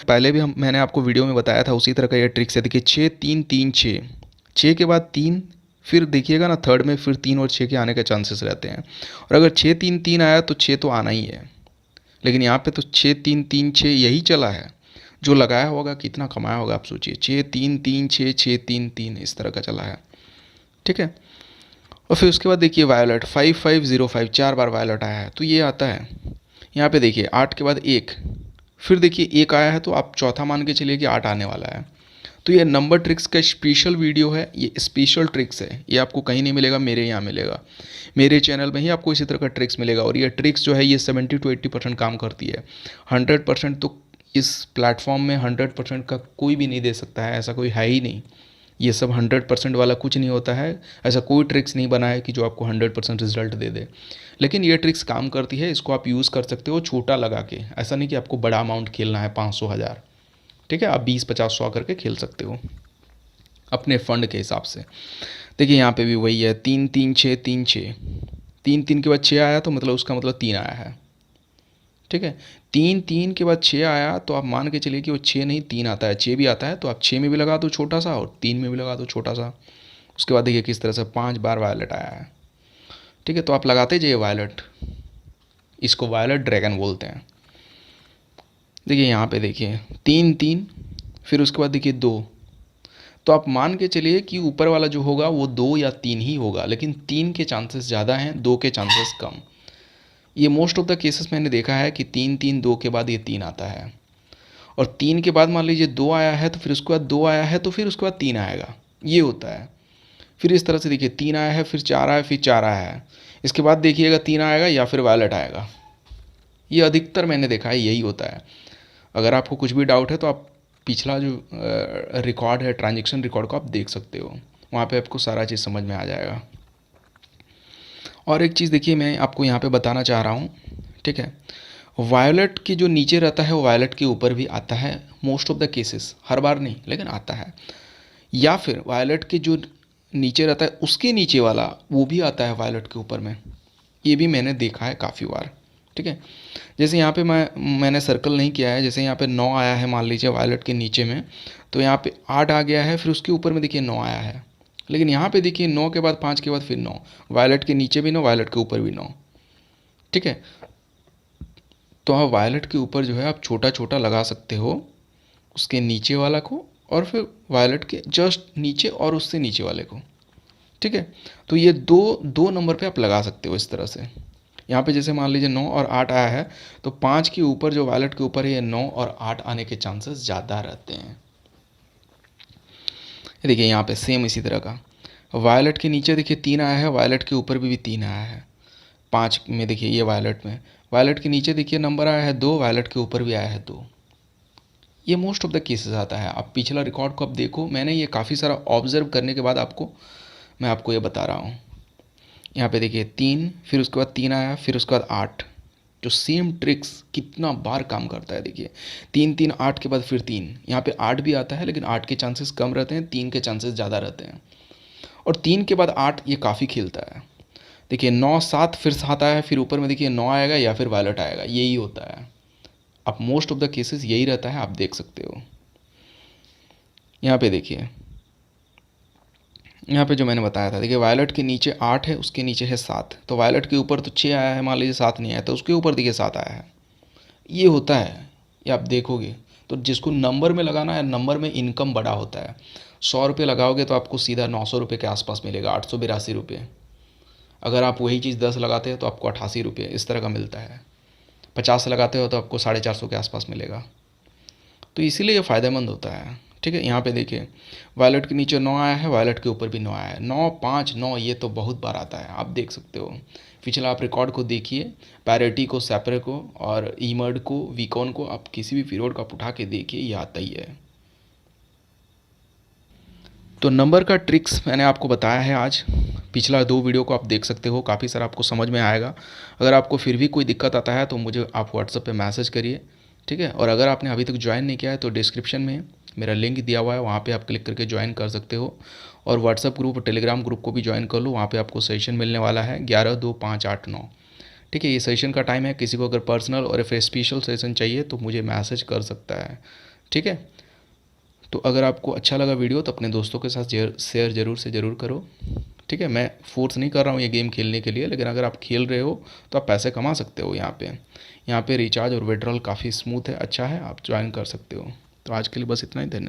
पहले भी मैंने आपको वीडियो में बताया था उसी तरह का ये ट्रिक्स है। देखिए 6 3 3 6, 6 के बाद 3, फिर देखिएगा ना थर्ड में फिर 3 और 6 के आने के चांसेस रहते हैं। और अगर 6 3 3 आया तो 6 तो आना ही है, लेकिन यहाँ पे तो 6 3 3 6 यही चला है। जो लगाया होगा कितना कमाया होगा आप सोचिए। 6 3 3 6 6 3 3 इस तरह का चला है, ठीक है। और फिर उसके बाद देखिए वायलट 5505, 4 बार वायलट आया है तो ये आता है। यहाँ पे देखिए 8 के बाद 1, फिर देखिए 1 आया है तो आप चौथा मान के चलिए कि 8 आने वाला है। तो ये नंबर ट्रिक्स का स्पेशल वीडियो है, ये स्पेशल ट्रिक्स है, ये आपको कहीं नहीं मिलेगा, मेरे यहाँ मिलेगा। मेरे चैनल में ही आपको इसी तरह का ट्रिक्स मिलेगा। और ये ट्रिक्स जो है ये 70 to 80% काम करती है। 100% तो इस प्लेटफॉर्म में 100% का कोई भी नहीं दे सकता है, ऐसा कोई है ही नहीं। ये सब 100% वाला कुछ नहीं होता है। ऐसा कोई ट्रिक्स नहीं बना है कि जो आपको 100% रिजल्ट दे दे। लेकिन ये ट्रिक्स काम करती है, इसको आप यूज़ कर सकते हो छोटा लगा के। ऐसा नहीं कि आपको बड़ा अमाउंट खेलना है 500 हज़ार, ठीक है। आप 20 50 100 करके खेल सकते हो अपने फंड के हिसाब से। देखिए यहाँ पे भी वही है 3 3 6 3 6, 3 3 के बाद 6 आया तो मतलब उसका मतलब 3 आया है, ठीक है। 3 3 के बाद 6 आया तो आप मान के चलिए कि वो 6 नहीं 3 आता है, 6 भी आता है तो आप 6 में भी लगा दो छोटा सा और 3 में भी लगा दो छोटा सा। उसके बाद देखिए किस तरह से 5 बार वायलट आया है, ठीक है। तो आप लगाते जाइए वायलट, इसको वायलट ड्रैगन बोलते हैं। देखिए यहाँ पे देखिए 3 3, फिर उसके बाद देखिए 2, तो आप मान के चलिए कि ऊपर वाला जो होगा वो 2 या 3 ही होगा, लेकिन 3 के चांसेस ज़्यादा हैं, 2 के चांसेस कम। ये मोस्ट ऑफ द केसेस मैंने देखा है कि 3 3 2 के बाद ये 3 आता है। और 3 के बाद मान लीजिए 2 आया है तो फिर उसके बाद 2 आया है तो फिर उसके बाद 3 आएगा, ये होता है। फिर इस तरह से देखिए 3 आया है, फिर 4 आया, फिर 4 आया है, इसके बाद देखिएगा 3 आएगा या फिर वायलट आएगा। ये अधिकतर मैंने देखा है यही होता है। अगर आपको कुछ भी डाउट है तो आप पिछला जो रिकॉर्ड है, ट्रांजेक्शन रिकॉर्ड को आप देख सकते हो, वहाँ पे आपको सारा चीज़ समझ में आ जाएगा। और एक चीज़ देखिए मैं आपको यहाँ पे बताना चाह रहा हूँ, ठीक है। वायलट की जो नीचे रहता है वो वायलट के ऊपर भी आता है, मोस्ट ऑफ द केसेस, हर बार नहीं लेकिन आता है। या फिर वायलट के जो नीचे रहता है उसके नीचे वाला वो भी आता है वायलट के ऊपर में, ये भी मैंने देखा है काफ़ी बार, ठीक है। जैसे यहाँ पे मैंने सर्कल नहीं किया है, जैसे यहाँ पे 9 आया है मान लीजिए वायलट के नीचे में, तो यहाँ पे 8 आ गया है, फिर उसके ऊपर में देखिए 9 आया है। लेकिन यहाँ पे देखिए 9 के बाद 5 के बाद फिर 9, वायलट के नीचे भी 9, वायलट के ऊपर भी 9, ठीक है। तो आप वायलट के ऊपर जो है आप छोटा छोटा लगा सकते हो, उसके नीचे वाला को और फिर वायलट के जस्ट नीचे और उससे नीचे वाले को, ठीक है। तो ये दो दो नंबर पे आप लगा सकते हो इस तरह से। यहाँ पे जैसे मान लीजिए 9 और 8 आया है तो 5 के ऊपर जो वायलट के ऊपर है ये 9 और 8 आने के चांसेस ज़्यादा रहते हैं। ये देखिए यहाँ पे सेम इसी तरह का वायलट के नीचे देखिए 3 आया है, वायलट के ऊपर भी 3 आया है। 5 में देखिए ये वायलट में, वायलट के नीचे देखिए नंबर आया है 2, वायलट के ऊपर भी आया है 2। ये मोस्ट ऑफ द केसेस आता है। आप पिछला रिकॉर्ड को आप देखो, मैंने ये काफ़ी सारा ऑब्जर्व करने के बाद मैं आपको ये बता रहा हूँ। यहाँ पे देखिए 3, फिर उसके बाद 3 आया, फिर उसके बाद 8। जो सेम ट्रिक्स कितना बार काम करता है देखिए, 3 3 8 के बाद फिर 3, यहाँ पे 8 भी आता है लेकिन 8 के चांसेस कम रहते हैं, 3 के चांसेस ज़्यादा रहते हैं। और 3 के बाद 8 ये काफ़ी खेलता है। देखिए 9 7, फिर 7 आया है, फिर ऊपर में देखिए 9 आएगा या फिर वायलट आएगा, यही होता है। अब मोस्ट ऑफ द केसेस यही रहता है, आप देख सकते हो। यहाँ पे देखिए, यहाँ पे जो मैंने बताया था देखिए वायलट के नीचे 8 है, उसके नीचे है 7, तो वायलट के ऊपर तो 6 आया है, मान लीजिए 7 नहीं आया तो उसके ऊपर देखिए 7 आया है। ये होता है, ये आप देखोगे। तो जिसको नंबर में लगाना है, नंबर में इनकम बड़ा होता है। 100 रुपये लगाओगे तो आपको सीधा 900 रुपये के आसपास मिलेगा, 882 रुपये। अगर आप वही चीज़ 10 लगाते हो तो आपको 88 रुपये इस तरह का मिलता है। 50 लगाते हो तो आपको 450 के आसपास मिलेगा। तो इसीलिए ये फ़ायदेमंद होता है, ठीक है। यहाँ पे देखिए वायलट के नीचे 9 आया है, वायलट के ऊपर भी 9 आया है। 9 5 9 ये तो बहुत बार आता है, आप देख सकते हो। पिछला आप रिकॉर्ड को देखिए, पैरिटी को, सैपरे को और ईमर्ड को, वीकॉन को, आप किसी भी पीरियड को आप उठा के देखिए, ये आता ही है। तो नंबर का ट्रिक्स मैंने आपको बताया है आज। पिछला 2 वीडियो को आप देख सकते हो, काफ़ी सारा आपको समझ में आएगा। अगर आपको फिर भी कोई दिक्कत आता है तो मुझे आप व्हाट्सएप पे मैसेज करिए, ठीक है। और अगर आपने अभी तक ज्वाइन नहीं किया है तो डिस्क्रिप्शन में मेरा लिंक दिया हुआ है, वहाँ पे आप क्लिक करके ज्वाइन कर सकते हो। और व्हाट्सएप ग्रुप और टेलीग्राम ग्रुप को भी ज्वाइन कर लो, वहाँ पे आपको सेशन मिलने वाला है 11 2 5 8 9, ठीक है। ये सेशन का टाइम है, किसी को अगर पर्सनल और फिर स्पेशल सेशन चाहिए तो मुझे मैसेज कर सकता है, ठीक है। तो अगर आपको अच्छा लगा वीडियो तो अपने दोस्तों के साथ शेयर ज़रूर से ज़रूर करो। ठीक है, मैं फोर्स नहीं कर रहा हूँ ये गेम खेलने के लिए, लेकिन अगर आप खेल रहे हो तो आप पैसे कमा सकते हो यहाँ पे रिचार्ज और विड्रॉल काफ़ी स्मूथ है, अच्छा है, आप ज्वाइन कर सकते हो। तो आज के लिए बस इतना ही, धन्यवाद।